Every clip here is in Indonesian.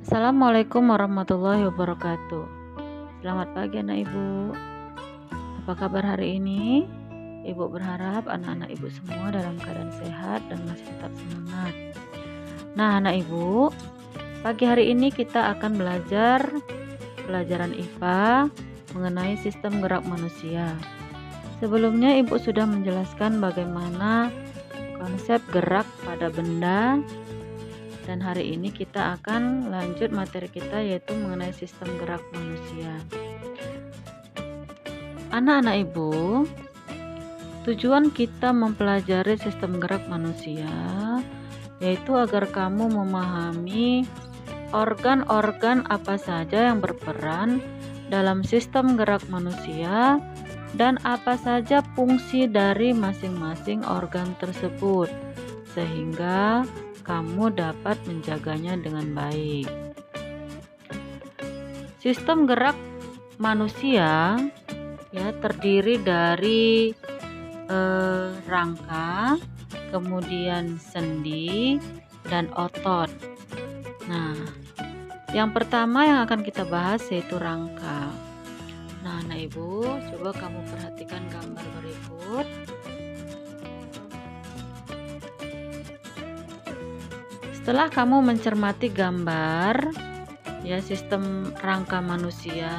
Assalamualaikum warahmatullahi wabarakatuh. Selamat pagi anak ibu. Apa kabar hari ini? Ibu berharap anak-anak ibu semua dalam keadaan sehat dan masih tetap semangat. Nah anak ibu, pagi hari ini kita akan belajar pelajaran IPA mengenai sistem gerak manusia. Sebelumnya ibu sudah menjelaskan bagaimana konsep gerak pada benda. Dan hari ini kita akan lanjut materi kita, yaitu mengenai sistem gerak manusia. Anak-anak ibu, tujuan kita mempelajari sistem gerak manusia yaitu agar kamu memahami organ-organ apa saja yang berperan dalam sistem gerak manusia dan apa saja fungsi dari masing-masing organ tersebut, sehingga kamu dapat menjaganya dengan baik. Sistem gerak manusia terdiri dari rangka, kemudian sendi dan otot. Nah, yang pertama yang akan kita bahas yaitu rangka. Nah, anak ibu, coba kamu perhatikan gambar berikut. Setelah kamu mencermati gambar sistem rangka manusia,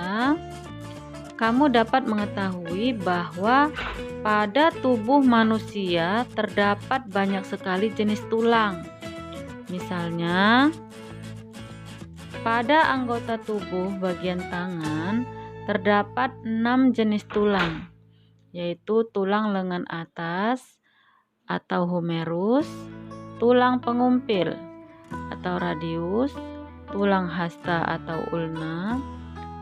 kamu dapat mengetahui bahwa pada tubuh manusia terdapat banyak sekali jenis tulang. Misalnya, pada anggota tubuh bagian tangan terdapat 6 jenis tulang, yaitu tulang lengan atas atau humerus, tulang pengumpil atau radius, tulang hasta atau ulna,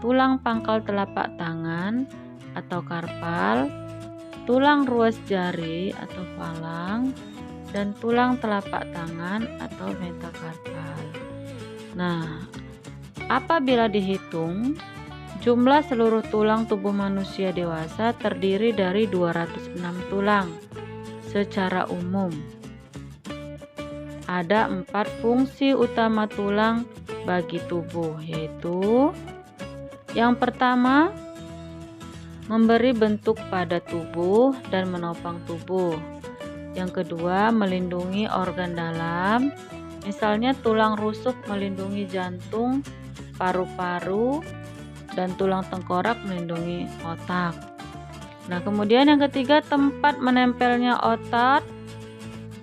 tulang pangkal telapak tangan atau karpal, tulang ruas jari atau falang, dan tulang telapak tangan atau metakarpal. Nah, apabila dihitung, jumlah seluruh tulang tubuh manusia dewasa terdiri dari 206 tulang secara umum. Ada 4 fungsi utama tulang bagi tubuh, yaitu yang pertama, memberi bentuk pada tubuh dan menopang tubuh. Yang kedua, melindungi organ dalam, misalnya tulang rusuk melindungi jantung, paru-paru, dan tulang tengkorak melindungi otak. Nah, kemudian yang ketiga, tempat menempelnya otot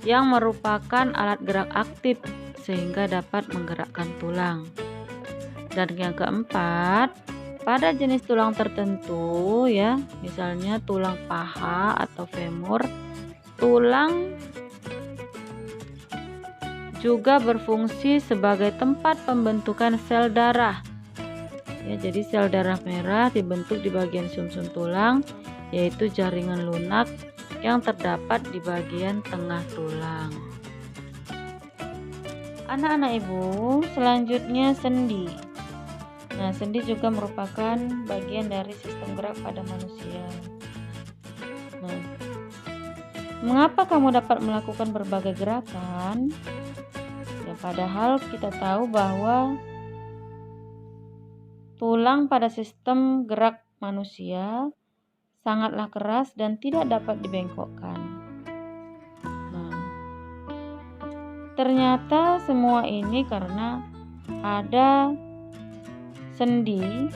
yang merupakan alat gerak aktif sehingga dapat menggerakkan tulang. Dan yang keempat, pada jenis tulang tertentu misalnya tulang paha atau femur, tulang juga berfungsi sebagai tempat pembentukan sel darah. Jadi sel darah merah dibentuk di bagian sumsum tulang, yaitu jaringan lunak yang terdapat di bagian tengah tulang. Anak-anak ibu, selanjutnya sendi. Nah, sendi juga merupakan bagian dari sistem gerak pada manusia. Nah, mengapa kamu dapat melakukan berbagai gerakan? Padahal kita tahu bahwa tulang pada sistem gerak manusia sangatlah keras dan tidak dapat dibengkokkan. Nah, ternyata semua ini karena ada sendi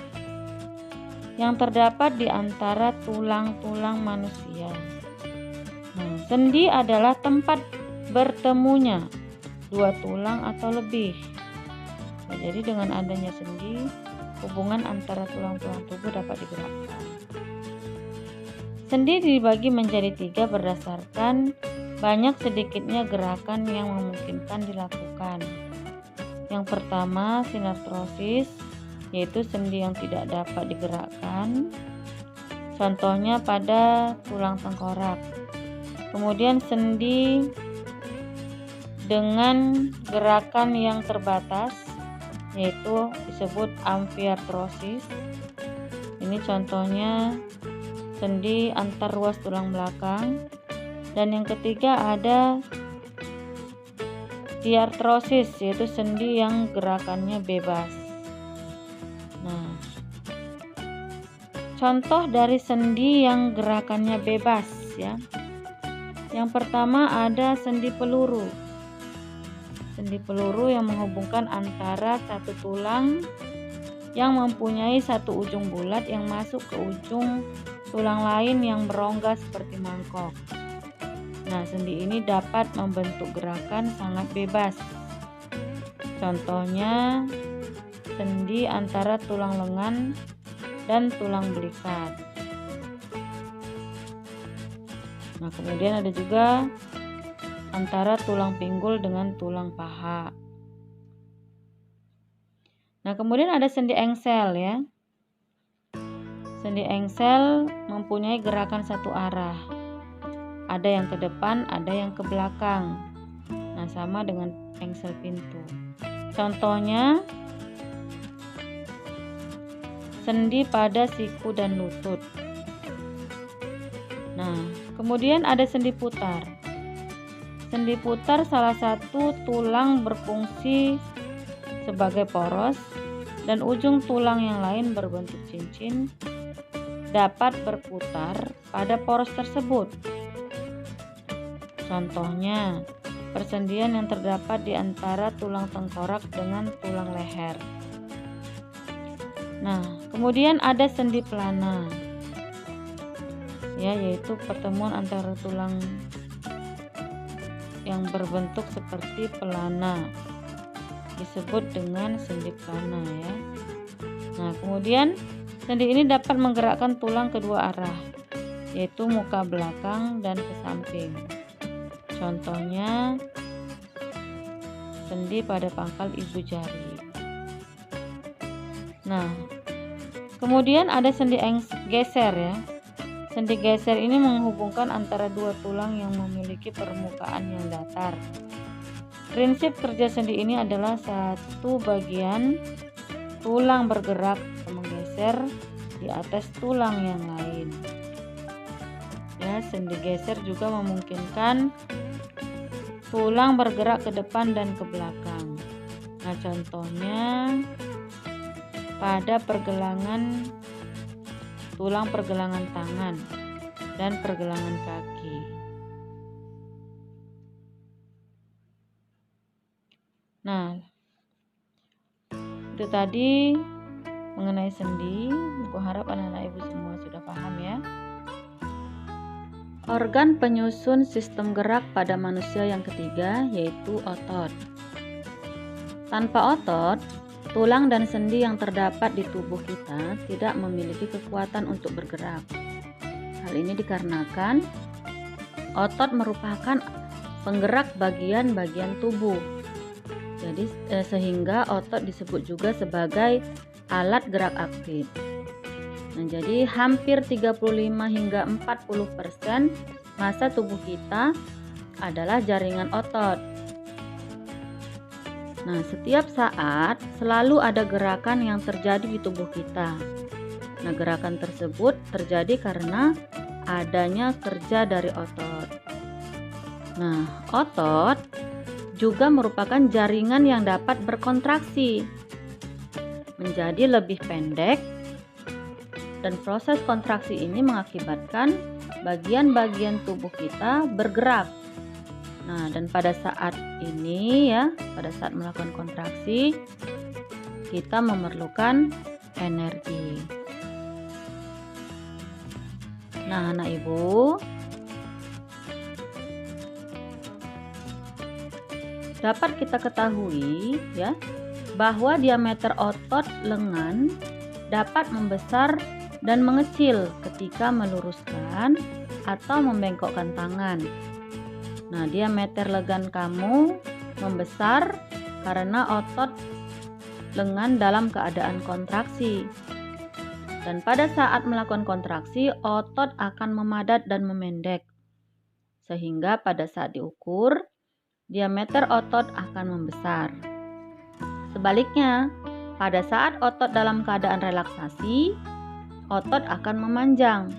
yang terdapat di antara tulang-tulang manusia. Nah, sendi adalah tempat bertemunya dua tulang atau lebih. Nah, jadi dengan adanya sendi, hubungan antara tulang-tulang tubuh dapat digerakkan. Sendi dibagi menjadi 3 berdasarkan banyak sedikitnya gerakan yang memungkinkan dilakukan. Yang pertama, sinartrosis, yaitu sendi yang tidak dapat digerakkan. Contohnya pada tulang tengkorak. Kemudian sendi dengan gerakan yang terbatas, yaitu disebut amfiartrosis. Ini contohnya sendi antar ruas tulang belakang. Dan yang ketiga ada diartrosis, yaitu sendi yang gerakannya bebas. Nah, contoh dari sendi yang gerakannya bebas ya. Yang pertama ada sendi peluru. Sendi peluru yang menghubungkan antara satu tulang yang mempunyai satu ujung bulat yang masuk ke ujung tulang lain yang berongga seperti mangkok. Nah, sendi ini dapat membentuk gerakan sangat bebas. Contohnya sendi antara tulang lengan dan tulang belikat. Nah, kemudian ada juga antara tulang pinggul dengan tulang paha. Nah, kemudian ada sendi engsel ya. Sendi engsel mempunyai gerakan satu arah. Ada yang ke depan, ada yang ke belakang. Nah, sama dengan engsel pintu. Contohnya sendi pada siku dan lutut. Nah, kemudian ada sendi putar. Sendi putar salah satu tulang berfungsi sebagai poros dan ujung tulang yang lain berbentuk cincin dapat berputar pada poros tersebut. Contohnya, persendian yang terdapat di antara tulang tengkorak dengan tulang leher. Nah, kemudian ada sendi pelana. Ya, yaitu pertemuan antara tulang yang berbentuk seperti pelana. Disebut dengan sendi pelana ya. Nah, kemudian sendi ini dapat menggerakkan tulang kedua arah, yaitu muka belakang dan ke samping. Contohnya sendi pada pangkal ibu jari. Nah, kemudian ada sendi geser ya. Sendi geser ini menghubungkan antara dua tulang yang memiliki permukaan yang datar. Prinsip kerja sendi ini adalah satu bagian tulang bergerak menggeser di atas tulang yang lain. Ya, sendi geser juga memungkinkan tulang bergerak ke depan dan ke belakang. Nah, contohnya pada tulang pergelangan tangan dan pergelangan kaki. Nah, itu tadi mengenai sendi. Aku harap anak-anak ibu semua sudah paham ya. Organ penyusun sistem gerak pada manusia yang ketiga yaitu otot. Tanpa otot, tulang dan sendi yang terdapat di tubuh kita tidak memiliki kekuatan untuk bergerak. Hal ini dikarenakan otot merupakan penggerak bagian-bagian tubuh. Jadi sehingga otot disebut juga sebagai alat gerak aktif. Nah, jadi hampir 35 hingga 40% massa tubuh kita adalah jaringan otot. Nah, setiap saat selalu ada gerakan yang terjadi di tubuh kita. Nah, gerakan tersebut terjadi karena adanya kerja dari otot. Nah, otot juga merupakan jaringan yang dapat berkontraksi menjadi lebih pendek, dan proses kontraksi ini mengakibatkan bagian-bagian tubuh kita bergerak. Nah, dan pada saat ini ya, pada saat melakukan kontraksi, kita memerlukan energi. Nah, anak ibu, dapat kita ketahui ya, bahwa diameter otot lengan dapat membesar dan mengecil ketika meluruskan atau membengkokkan tangan. Nah, diameter lengan kamu membesar karena otot lengan dalam keadaan kontraksi. Dan pada saat melakukan kontraksi, otot akan memadat dan memendek. Sehingga pada saat diukur, diameter otot akan membesar. Sebaliknya, pada saat otot dalam keadaan relaksasi, otot akan memanjang.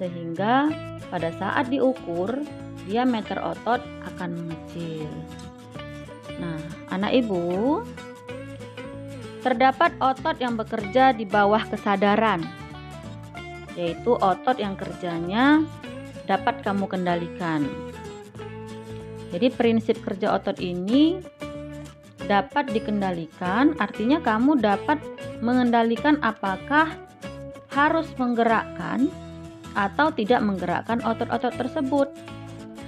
Sehingga pada saat diukur, diameter otot akan mengecil. Nah, anak ibu, terdapat otot yang bekerja di bawah kesadaran, yaitu otot yang kerjanya dapat kamu kendalikan. Jadi prinsip kerja otot ini dapat dikendalikan, artinya kamu dapat mengendalikan apakah harus menggerakkan atau tidak menggerakkan otot-otot tersebut.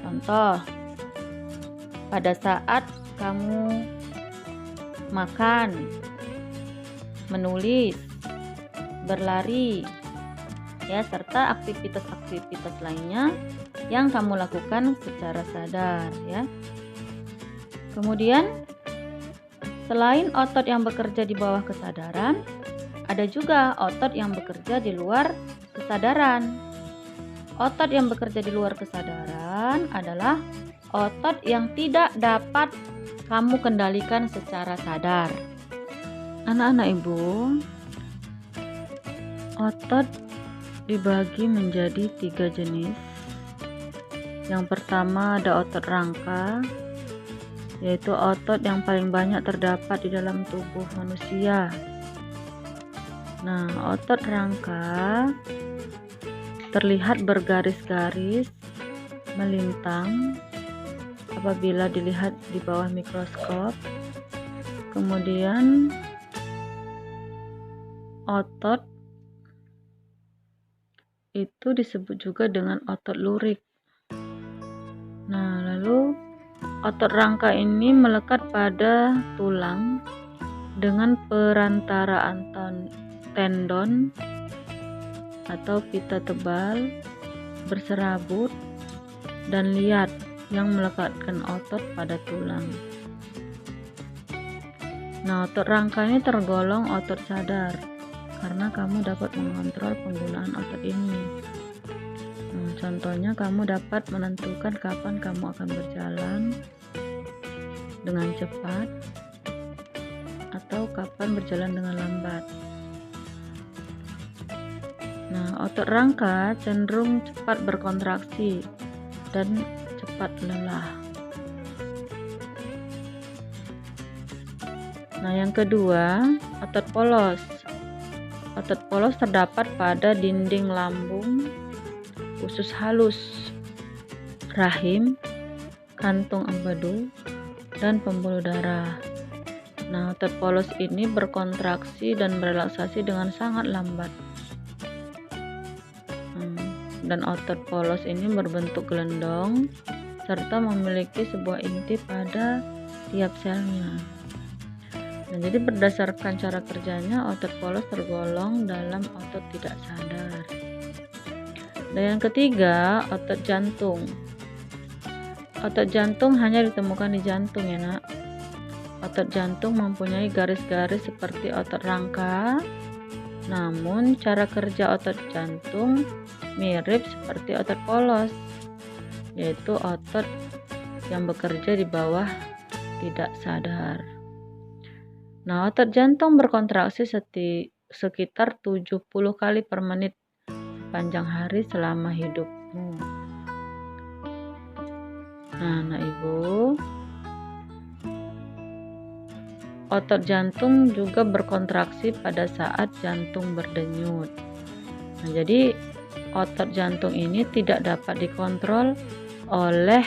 Contoh, pada saat kamu makan, menulis, berlari, ya, serta aktivitas-aktivitas lainnya yang kamu lakukan secara sadar, ya. Kemudian, selain otot yang bekerja di bawah kesadaran, ada juga otot yang bekerja di luar kesadaran. Otot yang bekerja di luar kesadaran adalah otot yang tidak dapat kamu kendalikan secara sadar. Anak-anak ibu, otot dibagi menjadi 3 jenis. Yang pertama ada otot rangka, yaitu otot yang paling banyak terdapat di dalam tubuh manusia. Nah, otot rangka terlihat bergaris-garis melintang apabila dilihat di bawah mikroskop. Kemudian otot itu disebut juga dengan otot lurik. Nah, lalu otot rangka ini melekat pada tulang dengan perantaraan tendon atau pita tebal, berserabut, dan liat yang melekatkan otot pada tulang. Nah, otot rangka ini tergolong otot sadar karena kamu dapat mengontrol penggunaan otot ini. Nah, contohnya kamu dapat menentukan kapan kamu akan berjalan dengan cepat atau kapan berjalan dengan lambat. Nah, otot rangka cenderung cepat berkontraksi dan cepat lelah. Nah, yang kedua, otot polos. Otot polos terdapat pada dinding lambung, usus halus, rahim, kantung empedu, dan pembuluh darah. Nah, otot polos ini berkontraksi dan berelaksasi dengan sangat lambat. Dan otot polos ini berbentuk gelendong serta memiliki sebuah inti pada tiap selnya. Nah, jadi berdasarkan cara kerjanya, otot polos tergolong dalam otot tidak sadar. Dan yang ketiga, otot jantung. Otot jantung hanya ditemukan di jantung, ya nak. Otot jantung mempunyai garis-garis seperti otot rangka, namun cara kerja otot jantung mirip seperti otot polos, yaitu otot yang bekerja di bawah tidak sadar. Nah, otot jantung berkontraksi sekitar 70 kali per menit sepanjang hari selama hidupmu. Nah, anak ibu, otot jantung juga berkontraksi pada saat jantung berdenyut. Nah, jadi otot jantung ini tidak dapat dikontrol oleh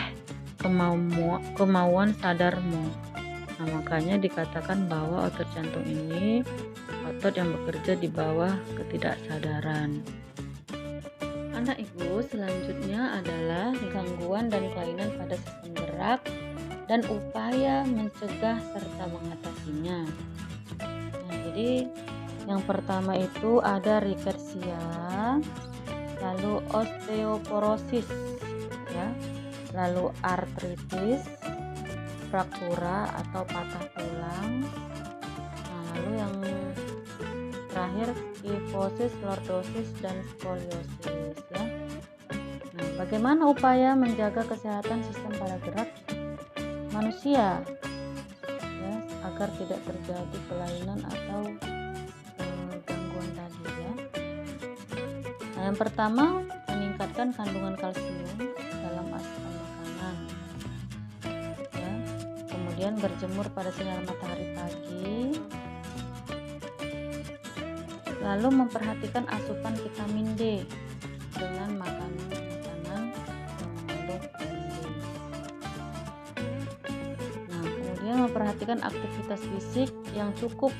kemauan sadarmu. Nah, makanya dikatakan bahwa otot jantung ini otot yang bekerja di bawah ketidaksadaran. Anak ibu, selanjutnya adalah gangguan dan kelainan pada sistem gerak dan upaya mencegah serta mengatasinya. Nah, jadi yang pertama itu ada rickettsia, lalu osteoporosis, ya, lalu artritis, fraktura atau patah tulang. Nah, lalu yang terakhir kifosis, lordosis, dan skoliosis, ya. Nah, bagaimana upaya menjaga kesehatan sistem pada gerak manusia, ya, agar tidak terjadi kelainan atau gangguan tadi, ya. Nah, yang pertama, meningkatkan kandungan kalsium dalam asupan makanan, ya. Kemudian kemudian berjemur pada sinar matahari pagi, lalu memperhatikan asupan vitamin D dengan makanan-makanan yang mengandung vitamin D. Nah, kemudian memperhatikan aktivitas fisik yang cukup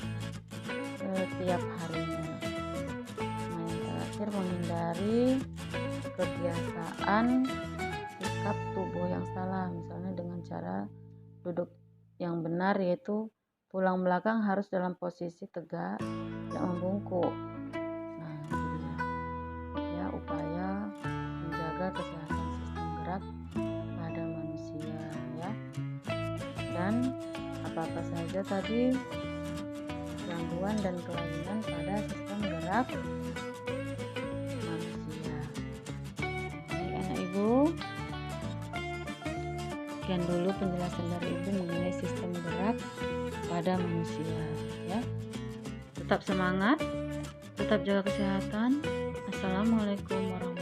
setiap harinya. Nah, yang terakhir menghindari kebiasaan sikap tubuh yang salah, misalnya dengan cara duduk yang benar, yaitu tulang belakang harus dalam posisi tegak, tidak membungkuk. Nah, itu dia ya upaya menjaga kesehatan sistem gerak pada manusia ya. Dan apa-apa saja tadi gangguan dan kelainan pada sistem gerak manusia. Baik anak ibu, sekian dulu penjelasan dari ibu mengenai sistem gerak pada manusia ya. Tetap semangat, tetap jaga kesehatan. Assalamualaikum warahmatullahi wabarakatuh.